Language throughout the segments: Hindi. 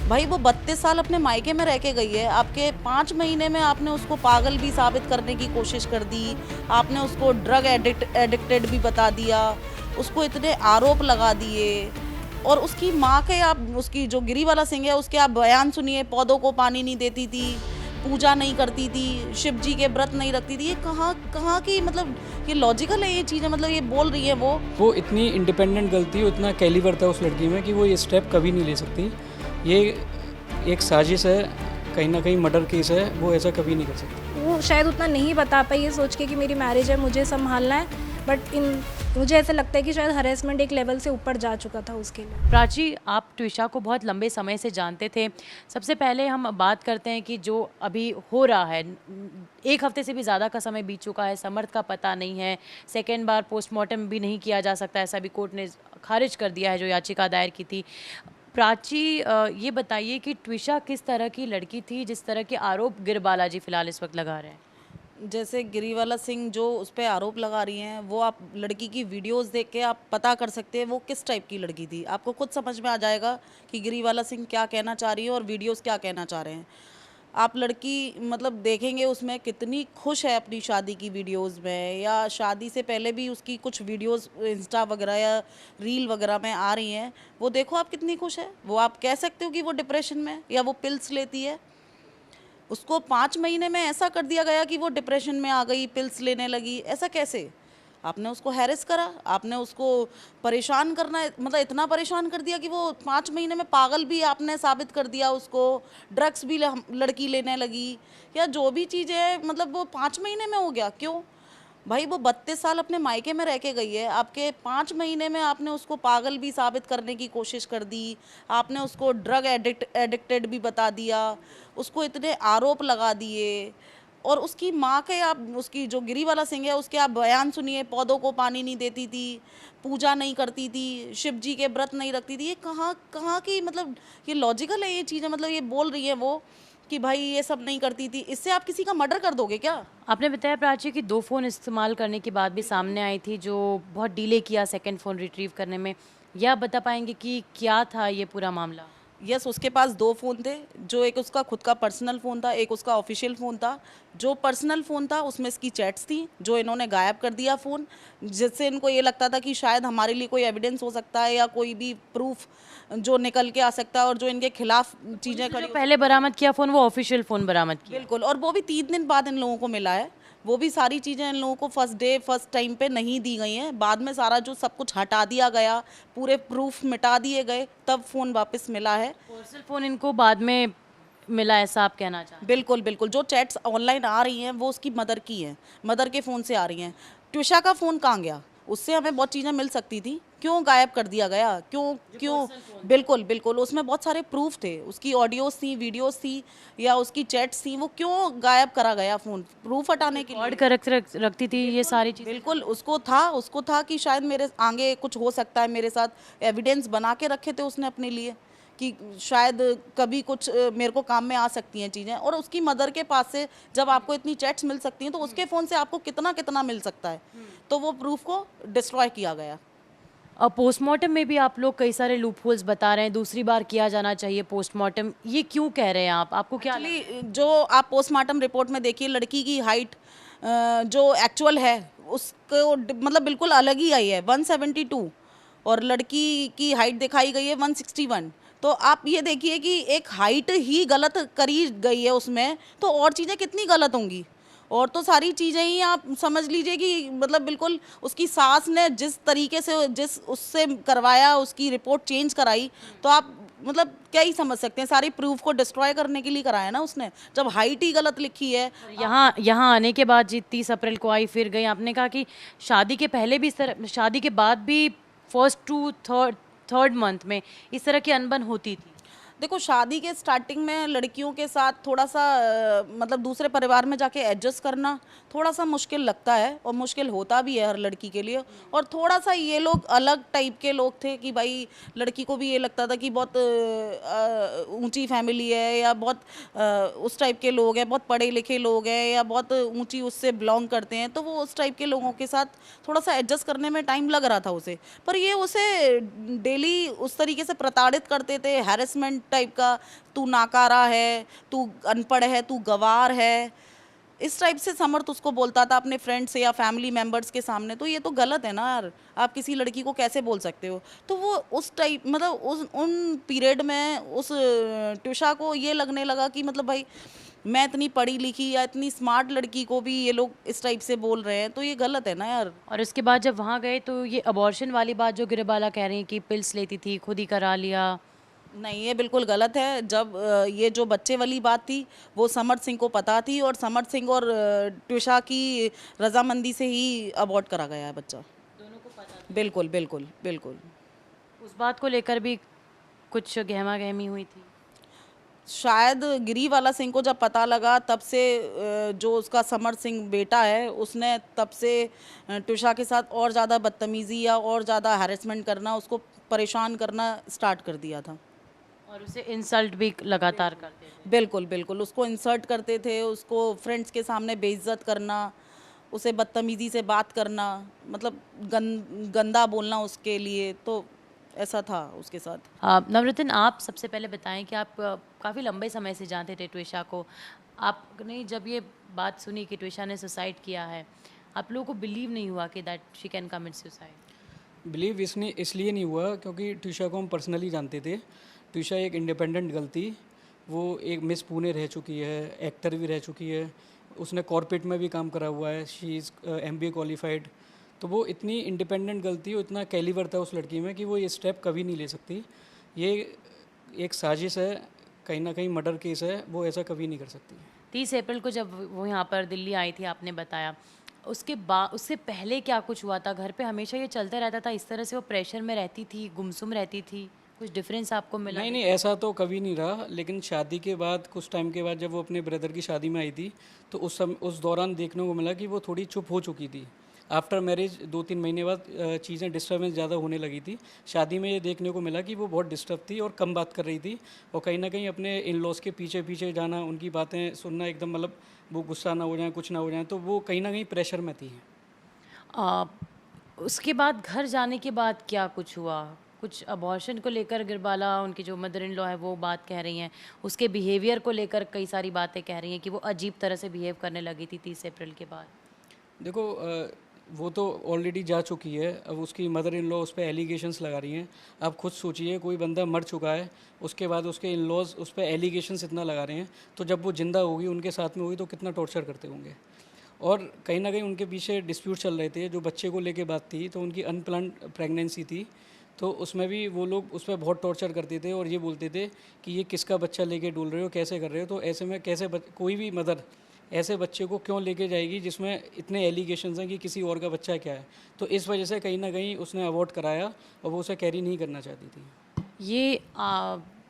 भाई वो 32 साल अपने मायके में रह के गई है, आपके 5 महीने में आपने उसको पागल भी साबित करने की कोशिश कर दी, आपने उसको ड्रग एडिक्टेड भी बता दिया, उसको इतने आरोप लगा दिए। और उसकी माँ के आप उसकी जो गिरीवाला सिंह है उसके आप बयान सुनिए, पौधों को पानी नहीं देती थी, पूजा नहीं करती थी, शिव जी के व्रत नहीं रखती थी। ये कहाँ कहाँ की मतलब ये लॉजिकल है ये चीज़ें, मतलब ये बोल रही है वो इतनी इंडिपेंडेंट गलती, उतना कैलिबर था उस लड़की में कि वो ये स्टेप कभी नहीं ले सकती। ये एक साजिश है, कहीं ना कहीं मर्डर केस है, वो ऐसा कभी नहीं कर सकती। वो शायद उतना नहीं बता पाई ये सोच के कि मेरी मैरिज है, मुझे संभालना है, बट मुझे ऐसा लगता है कि शायद हरेसमेंट एक लेवल से ऊपर जा चुका था उसके लिए। प्राची, आप ट्विशा को बहुत लंबे समय से जानते थे। सबसे पहले हम बात करते हैं कि जो अभी हो रहा है, 1 हफ्ते से भी ज़्यादा का समय बीत चुका है, समर्थ का पता नहीं है, सेकेंड बार पोस्टमार्टम भी नहीं किया जा सकता, ऐसा भी कोर्ट ने खारिज कर दिया है जो याचिका दायर की थी। प्राची, ये बताइए कि ट्विशा किस तरह की लड़की थी जिस तरह के आरोप गिरबालाजी फिलहाल इस वक्त लगा रहे हैं? जैसे गिरीवाला सिंह जो उस पर आरोप लगा रही हैं, वो आप लड़की की वीडियोस देख के आप पता कर सकते हैं वो किस टाइप की लड़की थी। आपको खुद समझ में आ जाएगा कि गिरीवाला सिंह क्या कहना चाह रही है और वीडियोस क्या कहना चाह रहे हैं। आप लड़की मतलब देखेंगे उसमें कितनी खुश है अपनी शादी की वीडियोस में, या शादी से पहले भी उसकी कुछ वीडियोस इंस्टा वगैरह या रील वगैरह में आ रही हैं, वो देखो आप कितनी खुश है। वो आप कह सकते हो कि वो डिप्रेशन में या वो पिल्स लेती है। उसको 5 महीने में ऐसा कर दिया गया कि वो डिप्रेशन में आ गई, पिल्स लेने लगी। ऐसा कैसे? आपने उसको हैरेस करा, आपने उसको परेशान करना मतलब इतना परेशान कर दिया कि वो 5 महीने में पागल भी आपने साबित कर दिया उसको। ड्रग्स भी लड़की लेने लगी, या जो भी चीज़ें मतलब वो 5 महीने में हो गया। क्यों भाई? वो 32 साल अपने मायके में रह के गई है, आपके 5 महीने में आपने उसको पागल भी साबित करने की कोशिश कर दी, आपने उसको ड्रग एडिक्टेड भी बता दिया, उसको इतने आरोप लगा दिए। और उसकी माँ के आप उसकी जो गिरीवाला सिंह है उसके आप बयान सुनिए, पौधों को पानी नहीं देती थी, पूजा नहीं करती थी, शिव जी के व्रत नहीं रखती थी। ये कहाँ कहाँ की मतलब ये लॉजिकल है ये चीज़ें, मतलब ये बोल रही है वो कि भाई ये सब नहीं करती थी। इससे आप किसी का मर्डर कर दोगे क्या? आपने बताया प्राची कि 2 फ़ोन इस्तेमाल करने की बात भी सामने आई थी जो बहुत डिले किया सेकंड फ़ोन रिट्रीव करने में। या आप बता पाएंगे कि क्या था ये पूरा मामला? यस, उसके पास 2 फ़ोन थे, जो एक उसका खुद का पर्सनल फ़ोन था, एक उसका ऑफिशियल फ़ोन था। जो पर्सनल फ़ोन था उसमें इसकी चैट्स थी, जो इन्होंने गायब कर दिया फ़ोन, जिससे इनको ये लगता था कि शायद हमारे लिए कोई एविडेंस हो सकता है या कोई भी प्रूफ जो निकल के आ सकता है और जो इनके खिलाफ चीज़ें जो खड़ी। पहले बरामद किया फ़ोन वो ऑफिशियल फ़ोन बरामद किया। बिल्कुल, और वो भी 3 दिन बाद इन लोगों को मिला है। वो भी सारी चीज़ें इन लोगों को फर्स्ट डे फर्स्ट टाइम पे नहीं दी गई हैं। बाद में सारा जो सब कुछ हटा दिया गया, पूरे प्रूफ मिटा दिए गए, तब फ़ोन वापस मिला है। पर्सनल फ़ोन इनको बाद में मिला, ऐसा आप कहना चाहते हैं? बिल्कुल, बिल्कुल। जो चैट्स ऑनलाइन आ रही हैं वो उसकी मदर की हैं, मदर के फ़ोन से आ रही हैं। ट्विशा का फ़ोन कहाँ गया? उससे हमें बहुत चीज़ें मिल सकती थी, क्यों गायब कर दिया गया? क्यों? बिल्कुल, बिल्कुल, उसमें बहुत सारे प्रूफ थे, उसकी ऑडियोज़ थी, वीडियोज़ थी या उसकी चैट्स थी, वो क्यों गायब करा गया फ़ोन? प्रूफ हटाने के लिए। रिकॉर्ड कर रखती थी ये सारी चीज़ें? बिल्कुल, उसको था कि शायद मेरे आगे कुछ हो सकता है मेरे साथ, एविडेंस बना के रखे थे उसने अपने लिए कि शायद कभी कुछ मेरे को काम में आ सकती हैं चीज़ें। और उसकी मदर के पास से जब आपको इतनी चैट्स मिल सकती हैं तो उसके फ़ोन से आपको कितना कितना मिल सकता है। तो वो प्रूफ को डिस्ट्रॉय किया गया। और पोस्टमार्टम में भी आप लोग कई सारे लूप होल्स बता रहे हैं, दूसरी बार किया जाना चाहिए पोस्टमार्टम, ये क्यों कह रहे हैं आप? आपको क्या एक्चुअली जो आप पोस्टमार्टम रिपोर्ट में देखिए, लड़की की हाइट जो एक्चुअल है उसको मतलब बिल्कुल अलग ही आई है, 172, और लड़की की हाइट दिखाई गई है 161। तो आप ये देखिए कि एक हाइट ही गलत करी गई है उसमें, तो और चीज़ें कितनी गलत होंगी। और तो सारी चीज़ें ही आप समझ लीजिए कि मतलब बिल्कुल उसकी सास ने जिस तरीके से जिस उससे करवाया, उसकी रिपोर्ट चेंज कराई, तो आप मतलब क्या ही समझ सकते हैं। सारी प्रूफ को डिस्ट्रॉय करने के लिए कराया ना उसने, जब हाइट ही गलत लिखी है। यहाँ आने के बाद जी 30 अप्रैल को आई, फिर गई। आपने कहा कि शादी के पहले भी इस तरह, शादी के बाद भी फर्स्ट टू थर्ड मंथ में इस तरह की अनबन होती थी? देखो, शादी के स्टार्टिंग में लड़कियों के साथ थोड़ा सा मतलब दूसरे परिवार में जाके एडजस्ट करना थोड़ा सा मुश्किल लगता है, और मुश्किल होता भी है हर लड़की के लिए। और थोड़ा सा ये लोग अलग टाइप के लोग थे कि भाई लड़की को भी ये लगता था कि बहुत ऊंची फैमिली है, या बहुत उस टाइप के लोग हैं, बहुत पढ़े लिखे लोग हैं, या बहुत ऊंची उससे बिलोंग करते हैं, तो वो उस टाइप के लोगों के साथ थोड़ा सा एडजस्ट करने में टाइम लग रहा था उसे। पर ये उसे डेली उस तरीके से प्रताड़ित करते थे, हैरेसमेंट टाइप का, तू नाकारा है, तू अनपढ़ है, तू गवार है, इस टाइप से समर्थ उसको बोलता था अपने फ्रेंड से या फैमिली मेंबर्स के सामने। तो ये तो गलत है ना यार, आप किसी लड़की को कैसे बोल सकते हो। तो वो उस टाइप मतलब उस उन पीरियड में उस ट्यूशा को ये लगने लगा कि मतलब भाई मैं इतनी पढ़ी लिखी या इतनी स्मार्ट लड़की को भी ये लोग इस टाइप से बोल रहे हैं, तो ये गलत है ना यार। और उसके बाद जब वहाँ गए तो ये अबॉर्शन वाली बात जो गिरबाला कह रही हैं कि पिल्स लेती थी, खुद ही करा लिया। नहीं, ये बिल्कुल गलत है। जब ये जो बच्चे वाली बात थी वो समर्थ सिंह को पता थी और समर्थ सिंह और ट्यूशा की रजामंदी से ही अबॉर्ट करा गया है बच्चा। दोनों को पता था। बिल्कुल बिल्कुल बिल्कुल। उस बात को लेकर भी कुछ गहमा गहमी हुई थी। शायद गिरीवाला सिंह को जब पता लगा तब से जो उसका समर्थ सिंह बेटा है उसने तब से ट्यूशा के साथ और ज़्यादा बदतमीज़ी या और ज़्यादा हैरेसमेंट करना, उसको परेशान करना स्टार्ट कर दिया था। और उसे इंसल्ट भी लगातार करते थे। बिल्कुल बिल्कुल, उसको इंसल्ट करते थे, उसको फ्रेंड्स के सामने बेइज्जत करना, उसे बदतमीज़ी से बात करना, मतलब गंदा बोलना उसके लिए, तो ऐसा था उसके साथ। नवरत्न, आप सबसे पहले बताएं कि आप काफ़ी लंबे समय से जानते थे ट्विशा को। आपने जब ये बात सुनी कि ट्विशा ने सुसाइड किया है, आप लोगों को बिलीव नहीं हुआ कि that she can commit suicide? Believe इसलिए नहीं हुआ क्योंकि ट्यूशा को हम पर्सनली जानते थे। ट्यूशा एक इंडिपेंडेंट गर्ल थी, वो एक मिस पुणे रह चुकी है, एक्टर भी रह चुकी है, उसने कॉर्पोरेट में भी काम करा हुआ है, शी इज़ MBA क्वालिफाइड। तो वो इतनी इंडिपेंडेंट गर्ल थी, इतना कैलिबर था उस लड़की में कि वो ये स्टेप कभी नहीं ले सकती। ये एक साजिश है, कहीं ना कहीं मर्डर केस है, वो ऐसा कभी नहीं कर सकती। 30 अप्रैल को जब वो यहाँ पर दिल्ली आई थी, आपने बताया, उससे पहले क्या कुछ हुआ था? घर पे हमेशा ये चलता रहता था इस तरह से वो प्रेशर में रहती थी, गुमसुम रहती थी? कुछ डिफरेंस आपको मिला? नहीं, ऐसा तो कभी नहीं रहा, लेकिन शादी के बाद कुछ टाइम के बाद जब वो अपने ब्रदर की शादी में आई थी तो उस दौरान देखने को मिला कि वो थोड़ी चुप हो चुकी थी। आफ्टर मैरिज 2-3 महीने बाद चीज़ें डिस्टर्बेंस ज़्यादा होने लगी थी। शादी में ये देखने को मिला कि वो बहुत डिस्टर्ब थी और कम बात कर रही थी, और कहीं ना कहीं अपने इन लॉज के पीछे पीछे जाना, उनकी बातें सुनना, एकदम मतलब वो गुस्सा ना हो जाए, कुछ ना हो जाए, तो वो कहीं ना कहीं प्रेशर में थी। उसके बाद घर जाने के बाद क्या कुछ हुआ? कुछ अबॉर्शन को लेकर गिरबाला, उनकी जो मदर इन लॉ है, वो बात कह रही हैं। उसके बिहेवियर को लेकर कई सारी बातें कह रही हैं कि वो अजीब तरह से बिहेव करने लगी थी 30 अप्रैल के बाद। देखो, वो तो ऑलरेडी जा चुकी है, अब उसकी मदर इन लॉ उस पर एलिगेशंस लगा रही हैं। आप खुद सोचिए, कोई बंदा मर चुका है, उसके बाद उसके इन लॉज उस पर एलिगेशंस इतना लगा रहे हैं, तो जब वो ज़िंदा होगी, उनके साथ में होगी, तो कितना टॉर्चर करते होंगे। और कहीं ना कहीं उनके पीछे डिस्प्यूट चल रहे थे, जो बच्चे को लेके बात थी, तो उनकी अनप्लान्ड प्रेगनेंसी थी, तो उसमें भी वो लोग उस पर बहुत टॉर्चर करते थे और ये बोलते थे कि ये किसका बच्चा लेके डोल रहे हो, कैसे कर रहे हो। तो ऐसे में कैसे कोई भी मदर ऐसे बच्चे को क्यों लेके जाएगी जिसमें इतने एलिगेशंस हैं कि किसी और का बच्चा क्या है। तो इस वजह से कहीं ना कहीं उसने अवॉर्ड कराया और वो उसे कैरी नहीं करना चाहती थी। ये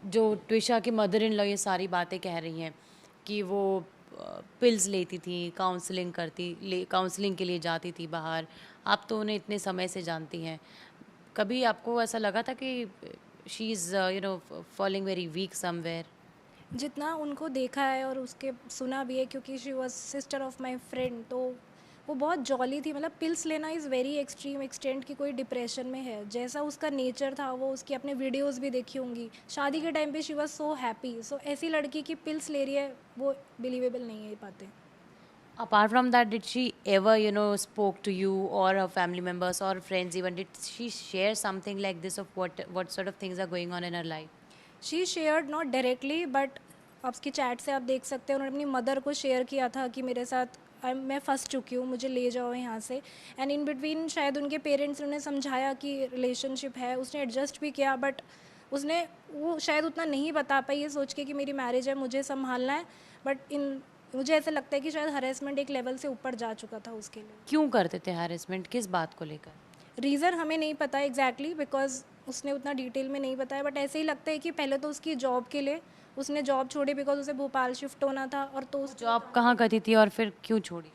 जो ट्विशा की मदर इन लॉ ये सारी बातें कह रही हैं कि वो पिल्स लेती थी, काउंसलिंग के लिए जाती थी बाहर। आप तो उन्हें इतने समय से जानती हैं, कभी आपको ऐसा लगा था कि she is falling very weak somewhere? जितना उनको देखा है और उसके सुना भी है, क्योंकि she was sister of my friend, तो वो बहुत जॉली थी। मतलब पिल्स लेना इज़ वेरी एक्सट्रीम एक्सटेंट कि कोई डिप्रेशन में है, जैसा उसका नेचर था। वो उसकी अपने वीडियोस भी देखी होंगी, शादी के टाइम पे शी वॉज सो हैप्पी। सो ऐसी लड़की की पिल्स ले रही है, वो बिलीवेबल नहीं है ये बातें। Apart from that, did she ever, spoke to you or her family members or friends even? Did she share something like this of what sort of things are going on in her life? She shared not directly, but आपकी चैट से आप देख सकते हैं, उन्होंने अपनी मदर को शेयर किया था कि मेरे साथ मैं फंस चुकी हूँ, मुझे ले जाओ यहाँ से। एंड इन बिटवीन शायद उनके पेरेंट्स ने उन्हें समझाया कि रिलेशनशिप है, उसने एडजस्ट भी किया, बट वो शायद उतना नहीं बता पाई, ये सोच के कि मेरी मैरिज है, मुझे संभालना है। बट मुझे ऐसा लगता है कि शायद हरेसमेंट एक लेवल से ऊपर जा चुका था उसके लिए। क्यों करते थे हैरेसमेंट, किस बात को लेकर? रीज़न हमें नहीं पता एग्जैक्टली, बिकॉज उसने उतना डिटेल में नहीं बताया, बट ऐसे ही लगता है कि पहले तो उसकी जॉब के लिए उसने जॉब छोड़ी, बिकॉज उसे भोपाल शिफ्ट होना था। और तो जॉब कहाँ करती थी और फिर क्यों छोड़ी?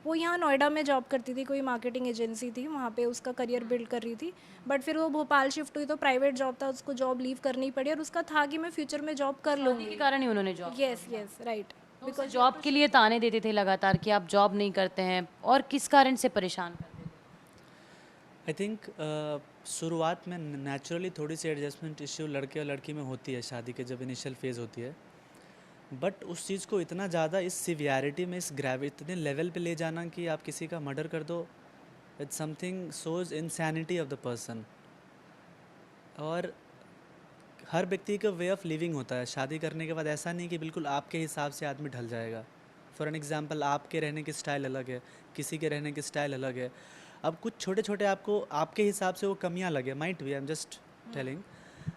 वो यहाँ नोएडा में जॉब करती थी, कोई मार्केटिंग एजेंसी थी, वहाँ पे उसका करियर बिल्ड कर रही थी। बट फिर वो भोपाल शिफ्ट हुई तो प्राइवेट जॉब था, उसको जॉब लीव करनी पड़ी, और उसका था कि मैं फ्यूचर में जॉब कर लूँगी। के कारण ही उन्होंने job? Yes right. Because job के लिए ताने देते थे लगातार कि आप जॉब नहीं करते हैं, और किस कारण से परेशान करते थे? आई थिंक शुरुआत में नेचुरली थोड़ी सी एडजस्टमेंट इश्यू लड़के और लड़की में होती है शादी के जब इनिशियल फेज़ होती है, बट उस चीज़ को इतना ज़्यादा इस सिवियरिटी में, इस इतने लेवल पे ले जाना कि आप किसी का मर्डर कर दो, it's something shows insanity of the person. और हर व्यक्ति का वे ऑफ लिविंग होता है शादी करने के बाद। ऐसा नहीं कि बिल्कुल आपके हिसाब से आदमी ढल जाएगा। फॉर एन एग्जांपल, आपके रहने की स्टाइल अलग है, किसी के रहने की स्टाइल अलग है। अब कुछ छोटे छोटे आपको आपके हिसाब से वो कमियां लगे, might be, I am just telling,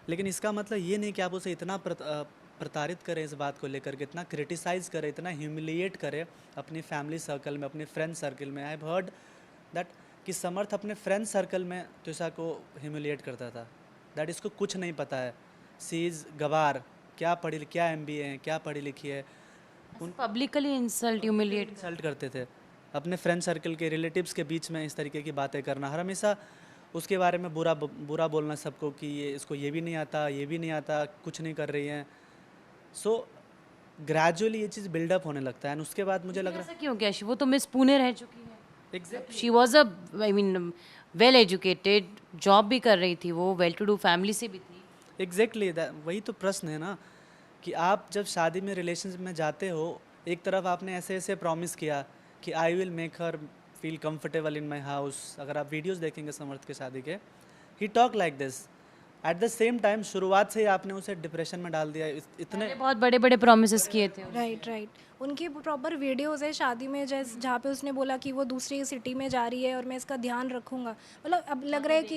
लेकिन इसका मतलब ये नहीं कि आप उसे इतना प्रताड़ित करें इस बात को लेकर के, इतना क्रिटिसाइज़ करें, इतना ह्यूमिलिएट करें अपनी फैमिली सर्कल में, अपने फ्रेंड सर्कल में। आई हैव हर्ड दैट कि समर्थ अपने फ्रेंड सर्कल में त्विषा को ह्यूमिलिएट करता था, दैट इसको कुछ नहीं पता है, सी इज़ गवार, क्या MBA है, क्या पढ़ी लिखी है। उन पब्लिकली ह्यूमिलिएट इंसल्ट करते थे अपने फ्रेंड सर्कल के, रिलेटिव्स के बीच में इस तरीके की बातें करना, हर हमेशा उसके बारे में बुरा बोलना सबको कि इसको ये भी नहीं आता, ये भी नहीं आता, कुछ नहीं कर रही हैं। सो ग्रेजुअली ये चीज़ बिल्डअप होने लगता है। एंड उसके बाद मुझे लग रहा ऐसा क्यों क्या? वो तो मिस पुणे रह चुकी है, है exactly she was a I mean well educated, job भी कर रही थी, वो वेल टू डू फैमिली से भी थी। एग्जैक्टली वही तो प्रश्न है ना कि आप जब शादी में रिलेशनशिप में जाते हो, एक तरफ आपने ऐसे ऐसे प्रॉमिस किया कि I will make her feel comfortable in my house. अगर आप वीडियोस देखेंगे समर्थ के शादी के, ही talk like this. At the same time शुरुआत से ही आपने उसे डिप्रेशन में डाल दिया। इतने बहुत बड़े बड़े प्रोमिस किए थे। राइट। उनकी प्रॉपर वीडियोज़ है शादी में, जैसे जहाँ पे उसने बोला कि वो दूसरी सिटी में जा रही है और मैं इसका ध्यान रखूँगा। मतलब अब लग रहा है कि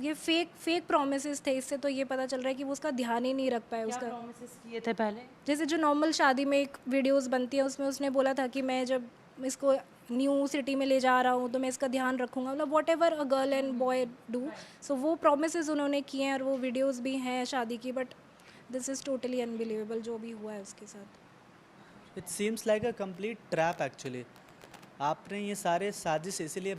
ये फेक प्रोमिस थे। इससे तो ये पता चल रहा है कि वो उसका ध्यान ही नहीं रख पाया। उसका प्रोमिस किए थे पहले, जैसे जो नॉर्मल शादी में एक वीडियोस बनती है, उसमें उसने बोला था कि मैं जब इसको न्यू सिटी में ले जा रहा हूँ तो मैं इसका ध्यान रखूँगा। मतलब whatever a girl and boy do, so वो प्रोमिस उन्होंने किए हैं और वो वीडियोस भी हैं शादी की। But this is totally unbelievable जो भी हुआ है उसके साथ। It seems like a complete trap actually. आपने ये सारे साजिश इसीलिए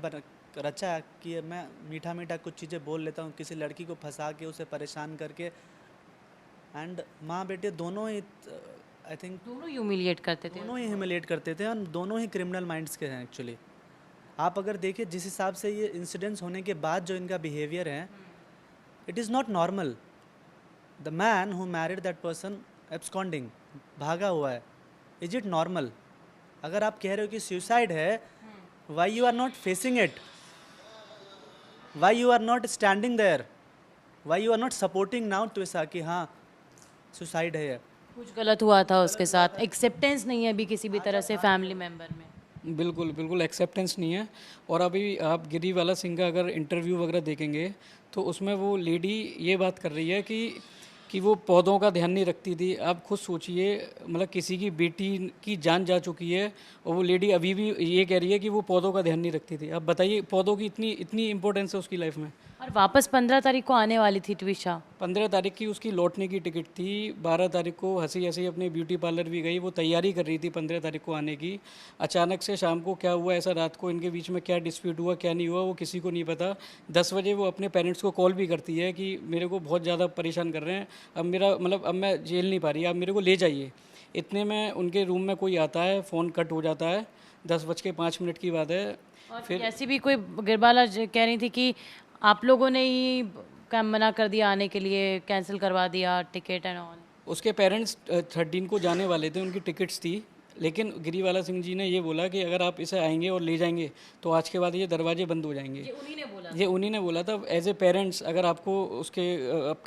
रचा है कि मैं मीठा मीठा कुछ चीज़ें बोल लेता हूँ, किसी लड़की को फंसा के उसे परेशान करके, एंड माँ बेटे दोनों ही आई थिंक दोनों ह्यूमिलिएट करते थे। दोनों ही ह्यूमिलिएट करते थे और दोनों ही क्रिमिनल माइंड्स के हैं एक्चुअली। आप अगर देखिए जिस हिसाब से ये इंसिडेंट्स होने के बाद जो इनका बिहेवियर है, it is not normal. The man who married that person absconding, भागा हुआ है, इज इट नॉर्मल? अगर आप कह रहे हो कि सुसाइड है, why you are not facing it? Why you are not standing there? Why you are not supporting now to ऐसा कि हाँ सुसाइड है? कुछ गलत हुआ था उसके साथ, एक्सेप्टेंस नहीं है अभी किसी भी तरह से फैमिली मेंबर में। बिल्कुल एक्सेप्टेंस नहीं है। और अभी आप गिरीवाला सिंह का अगर इंटरव्यू वगैरह देखेंगे तो उसमें वो लेडी ये बात कर रही है कि वो पौधों का ध्यान नहीं रखती थी। आप खुद सोचिए, मतलब किसी की बेटी की जान जा चुकी है और वो लेडी अभी भी ये कह रही है कि वो पौधों का ध्यान नहीं रखती थी। आप बताइए, पौधों की इतनी इंपॉर्टेंस है उसकी लाइफ में। और वापस 15 तारीख को आने वाली थी ट्विशा। 15 तारीख की उसकी लौटने की टिकट थी। 12 तारीख को हंसी हंसी अपने ब्यूटी पार्लर भी गई, वो तैयारी कर रही थी 15 तारीख को आने की। अचानक से शाम को क्या हुआ, ऐसा रात को इनके बीच में क्या डिस्प्यूट हुआ, क्या नहीं हुआ, वो किसी को नहीं पता। 10 बजे वो अपने पेरेंट्स को कॉल भी करती है कि मेरे को बहुत ज़्यादा परेशान कर रहे हैं, अब मैं झेल नहीं पा रही, आप मेरे को ले जाइए। इतने में उनके रूम में कोई आता है, फ़ोन कट हो जाता है। 10:05 की बात है। फिर ऐसी भी कोई गिरबाला कह रही थी कि आप लोगों ने ही मना कर दिया आने के लिए, कैंसिल करवा दिया टिकट एंड ऑल। उसके पेरेंट्स 13 को जाने वाले थे, उनकी टिकट्स थी, लेकिन गिरीवाला सिंह जी ने ये बोला कि अगर आप इसे आएंगे और ले जाएंगे तो आज के बाद ये दरवाजे बंद हो जाएंगे। ये उन्हीं ने बोला था। एज ए पेरेंट्स अगर आपको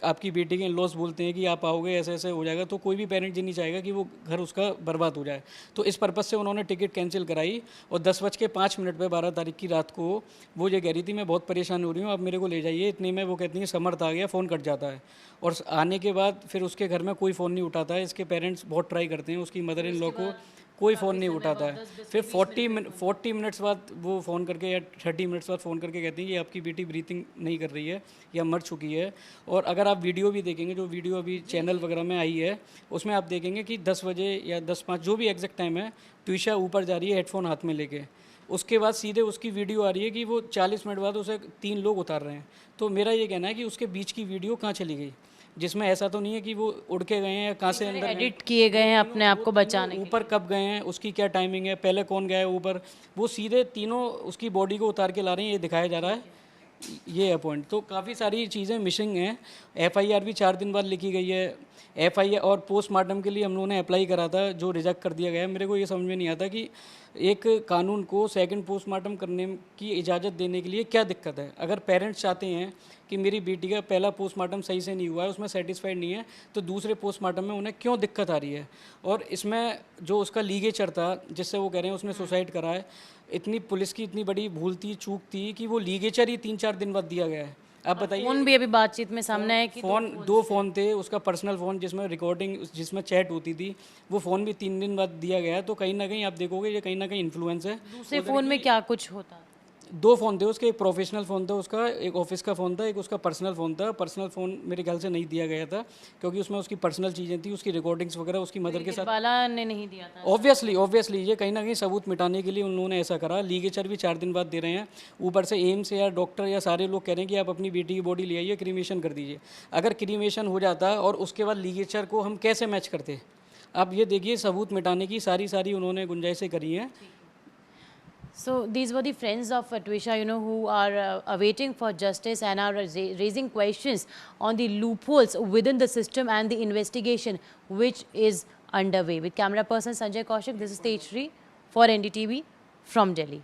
आपकी बेटी के इन-लॉज बोलते हैं कि आप आओगे ऐसे ऐसे हो जाएगा, तो कोई भी पेरेंट ये नहीं चाहेगा कि वो घर उसका बर्बाद हो जाए। तो इस पर्पज़ से उन्होंने टिकट कैंसिल कराई और 10:05 पे 12 तारीख की रात को वो ये कह रही थी मैं बहुत परेशान हो रही हूँ, आप मेरे को ले जाइए। इतने में वो कहती हैं समर्थ आ गया, फ़ोन कट जाता है। और आने के बाद फिर उसके घर में कोई फ़ोन नहीं उठाता है। इसके पेरेंट्स बहुत ट्राई करते हैं, उसकी मदर इन लॉ को कोई फ़ोन नहीं उठाता है। फिर 40 मिनट्स बाद वो फ़ोन करके या 30 मिनट्स बाद फ़ोन करके कहती हैं कि आपकी बेटी ब्रीथिंग नहीं कर रही है या मर चुकी है। और अगर आप वीडियो भी देखेंगे, जो वीडियो अभी चैनल वगैरह में आई है, उसमें आप देखेंगे कि 10 बजे या 10:05 जो भी एग्जैक्ट टाइम है, ट्विशा ऊपर जा रही है हेडफोन हाथ में लेके। उसके बाद सीधे उसकी वीडियो आ रही है कि वो 40 मिनट बाद उसे 3 लोग उतार रहे हैं। तो मेरा ये कहना है कि उसके बीच की वीडियो कहाँ चली गई, जिसमें ऐसा तो नहीं है कि वो उड़ के गए हैं या कहाँ से अंदर एडिट किए गए हैं अपने आप को बचाने के ऊपर कब गए हैं, उसकी क्या टाइमिंग है, पहले कौन गया है ऊपर। वो सीधे तीनों उसकी बॉडी को उतार के ला रहे हैं, ये दिखाया जा रहा है। ये है पॉइंट। तो काफ़ी सारी चीज़ें मिसिंग हैं। एफआईआर भी 4 दिन बाद लिखी गई है। एफआईआर और पोस्टमार्टम के लिए हम लोगों ने अप्लाई करा था, जो रिजेक्ट कर दिया गया है। मेरे को ये समझ में नहीं आता कि एक कानून को सेकंड पोस्टमार्टम करने की इजाज़त देने के लिए क्या दिक्कत है। अगर पेरेंट्स चाहते हैं कि मेरी बेटी का पहला पोस्टमार्टम सही से नहीं हुआ है, उसमें सेटिस्फाइड नहीं है, तो दूसरे पोस्टमार्टम में उन्हें क्यों दिक्कत आ रही है। और इसमें जो उसका लीगेचर था, जिससे वो कह रहे हैं उसने सुसाइड करा है, इतनी पुलिस की इतनी बड़ी भूल थी, चूक थी कि वो लीगेचर ही 3-4 दिन बाद दिया गया है। आप बताइए। फोन भी अभी बातचीत में सामने है कि दो फ़ोन थे, उसका पर्सनल फ़ोन जिसमें रिकॉर्डिंग, जिसमें चैट होती थी, वो फ़ोन भी 3 दिन बाद दिया गया है। तो कहीं ना कहीं आप देखोगे ये कहीं ना कहीं इन्फ्लुएंस है। दूसरे फोन में क्या कुछ होता? 2 फ़ोन थे उसके, एक प्रोफेशनल फ़ोन था उसका, एक ऑफिस का फ़ोन था, एक उसका पर्सनल फ़ोन था। पर्सनल फ़ोन मेरे ख्याल से नहीं दिया गया था, क्योंकि उसमें उसकी पर्सनल चीज़ें थी, उसकी रिकॉर्डिंग्स वगैरह उसकी मदर के साथ। बाला ने नहीं दिया था। ऑब्वियसली ये कहीं ना कहीं सबूत मिटाने के लिए उन लोगों ने ऐसा करा। लीगेचर भी 4 दिन बाद दे रहे हैं। ऊपर से एम्स या डॉक्टर या सारे लोग कह रहे हैं कि आप अपनी बेटी की बॉडी ले आइए, क्रीमेशन कर दीजिए। अगर क्रीमेशन हो जाता और उसके बाद लीगेचर को हम कैसे मैच करते? आप ये देखिए, सबूत मिटाने की सारी उन्होंने गुंजाइशें करी हैं। So these were the friends of Twisha, who are awaiting for justice and are raising questions on the loopholes within the system and the investigation which is underway. With camera person Sanjay Kaushik, this is Tejshri for NDTV from Delhi.